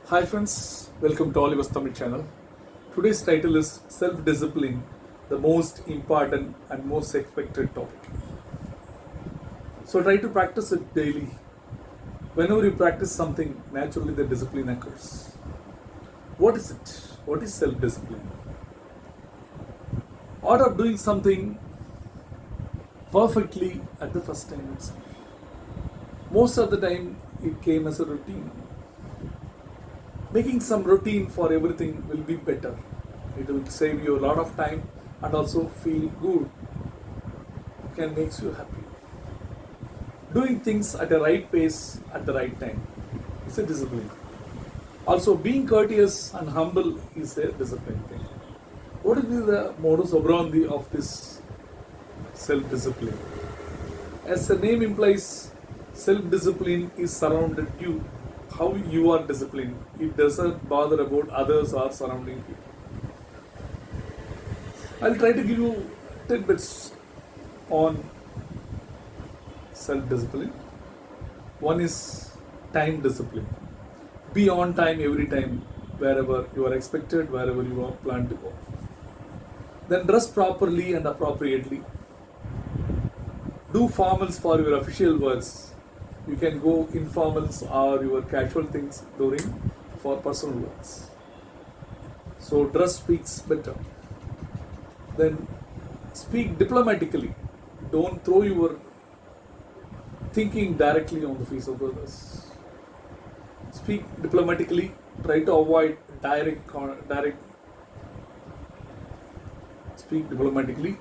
Hi friends, welcome to Oliver's Tamil channel. Today's title is Self-Discipline, the most important and most expected topic. So try to practice it daily. Whenever you practice something, naturally the discipline occurs. What is it? What is self-discipline? Art of doing something perfectly at the first time itself. Most of the time it came as a routine. Making some routine for everything will be better. It will save you a lot of time and also feel good. It can make you happy. Doing things at the right pace at the right time is a discipline. Also, being courteous and humble is a discipline thing. What is the modus operandi of this self-discipline? As the name implies, self-discipline is surrounded you. How you are disciplined. It doesn't bother about others or surrounding you. I'll try to give you tidbits on self-discipline. One is time discipline. Be on time every time, wherever you are expected, wherever you are planned to go. Then dress properly and appropriately. Do formals for your official works. You can go informals or your casual things during for personal works. So dress speaks better. Then speak diplomatically. Don't throw your thinking directly on the face of others. Speak diplomatically. Try to avoid direct. Speak diplomatically.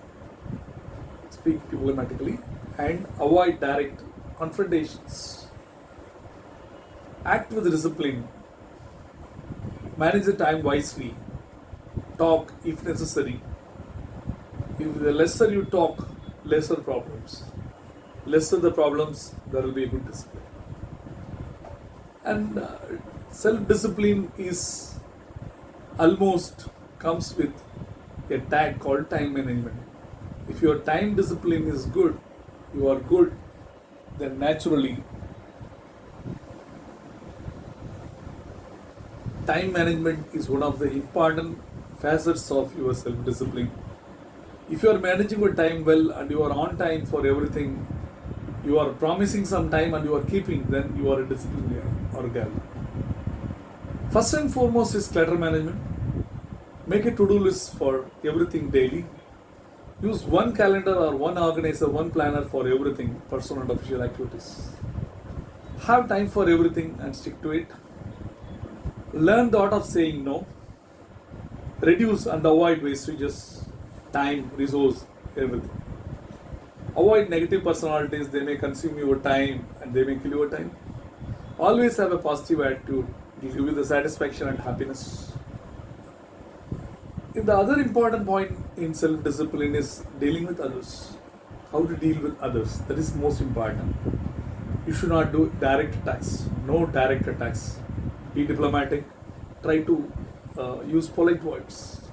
Speak diplomatically and avoid direct confrontations. Act with discipline. Manage the time wisely. Talk if necessary. If the lesser you talk, lesser problems. Lesser the problems, there will be a good discipline. And self-discipline is almost comes with a tag called time management. If your time discipline is good, you are good, then naturally time management is one of the important facets of your self-discipline. If you are managing your time well and you are on time for everything, you are promising some time and you are keeping, then you are a disciplined guy or gal. First and foremost is clutter management. Make a to-do list for everything daily. Use one calendar or one organizer, one planner for everything, personal and official activities. Have time for everything and stick to it. Learn the art of saying no. Reduce and avoid wastages, time, resource, everything. Avoid negative personalities, they may consume your time and they may kill your time. Always have a positive attitude, it will give you the satisfaction and happiness. The other important point in self-discipline is dealing with others. How to deal with others. That is most important. You should not do direct attacks. No direct attacks. Be diplomatic. Try to use polite words.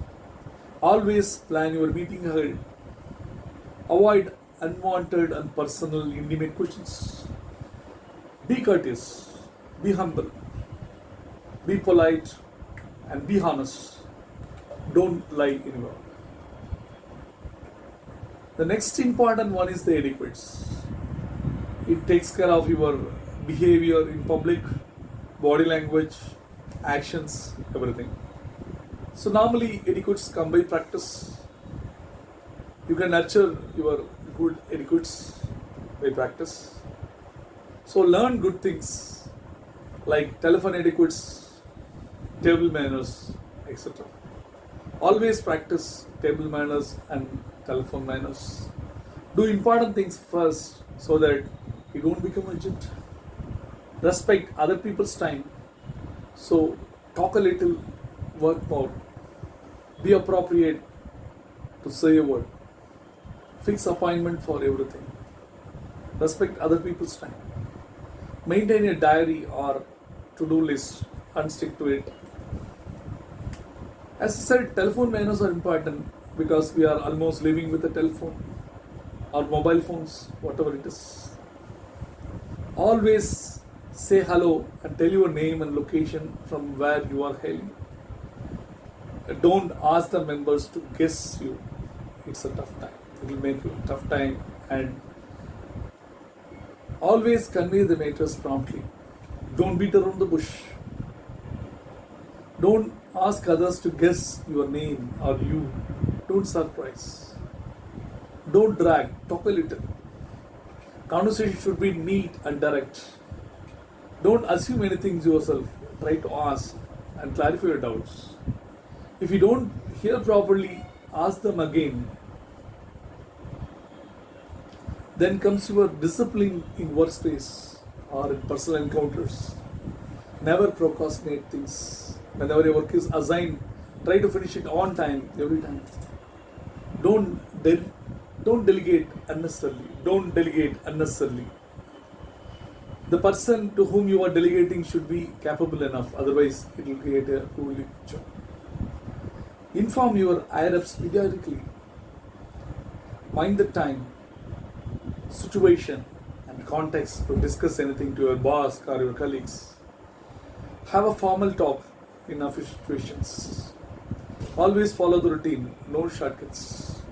Always plan your meeting ahead. Avoid unwanted and personal intimate questions. Be courteous. Be humble. Be polite and be honest. Don't lie anywhere. The next important one is the etiquettes. It takes care of your behavior in public, body language, actions, everything. So normally etiquettes come by practice. You can nurture your good etiquettes by practice. So learn good things like telephone etiquettes, table manners, etc. Always practice table manners and telephone manners. Do important things first so that you don't become urgent. Respect other people's time. So talk a little, work more. Be appropriate to say a word. Fix appointment for everything. Respect other people's time. Maintain a diary or to-do list and stick to it. As I said, telephone manners are important because we are almost living with a telephone or mobile phones, whatever it is. Always Say hello and tell your name and location from where you are hailing. Don't ask the members to guess you. It's a tough time. It will make you a tough time, and always convey the matters promptly. Don't beat around the bush. Don't ask others to guess your name or you. Don't surprise. Don't drag. Talk a little. Conversation should be neat and direct. Don't assume anything yourself. Try to ask and clarify your doubts. If you don't hear properly, ask them again. Then comes your discipline in workspace or in personal encounters. Never procrastinate things. Whenever your work is assigned, try to finish it on time every time. Don't delegate unnecessarily. Don't delegate unnecessarily. The person to whom you are delegating should be capable enough, otherwise it will create a poorly picture. Inform your higher ups periodically. Mind the time, situation, and context to discuss anything to your boss or your colleagues. Have a formal talk in official situations. Always follow the routine, no shortcuts.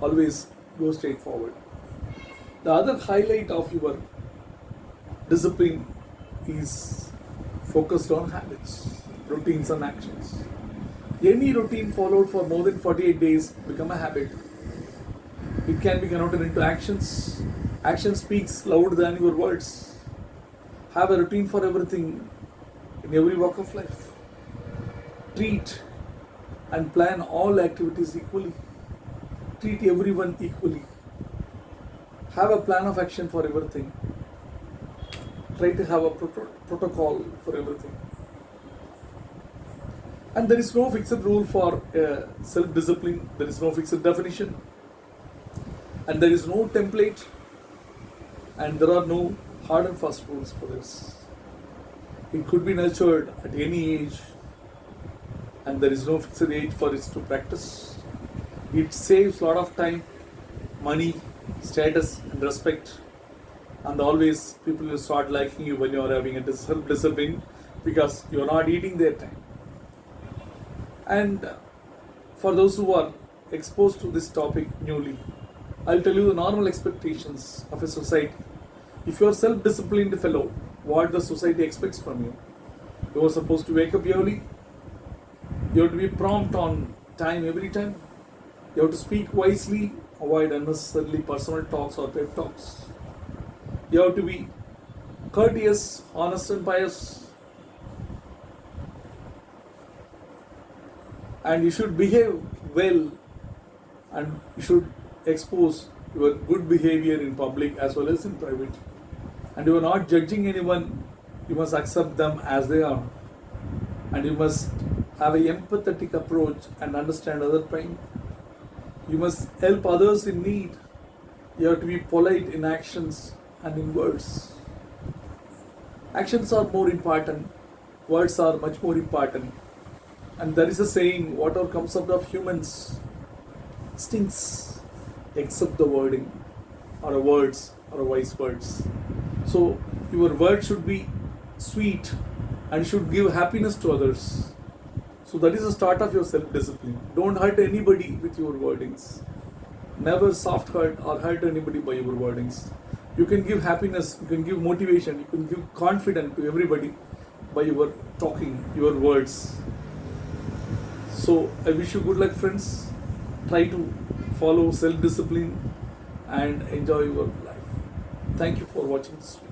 Always go straight forward. The other highlight of your discipline is focused on habits, routines, and actions. Any routine followed for more than 48 days become a habit. It can be converted into actions. Action speaks louder than your words. Have a routine for everything in every walk of life. Treat and plan all activities equally. Treat everyone equally. Have a plan of action for everything. Try to have a protocol for everything. And there is no fixed rule for self-discipline. There is no fixed definition. And there is no template. And there are no hard and fast rules for this. It could be nurtured at any age. And there is no fixed age for it to practice. It saves a lot of time, money, status, and respect. And always people will start liking you when you are having a self-discipline because you are not eating their time. And for those who are exposed to this topic newly, I'll tell you the normal expectations of a society. If you are self-disciplined fellow, what the society expects from you? You are supposed to wake up early. You have to be prompt on time every time. You have to speak wisely, avoid unnecessarily personal talks or pep talks. You have to be courteous, honest, and pious. And you should behave well, and you should expose your good behavior in public as well as in private. And you are not judging anyone, you must accept them as they are. And you must have an empathetic approach and understand other pain. You must help others in need. You have to be polite in actions and in words. Actions are more important, words are much more important. And there is a saying, whatever comes out of humans stinks except the wording or words or wise words. So your word should be sweet and should give happiness to others. So that is the start of your self-discipline. Don't hurt anybody with your wordings. Never soft hurt or hurt anybody by your wordings. You can give happiness, you can give motivation, you can give confidence to everybody by your talking, your words. So I wish you good luck, friends. Try to follow self-discipline and enjoy your life. Thank you for watching this video.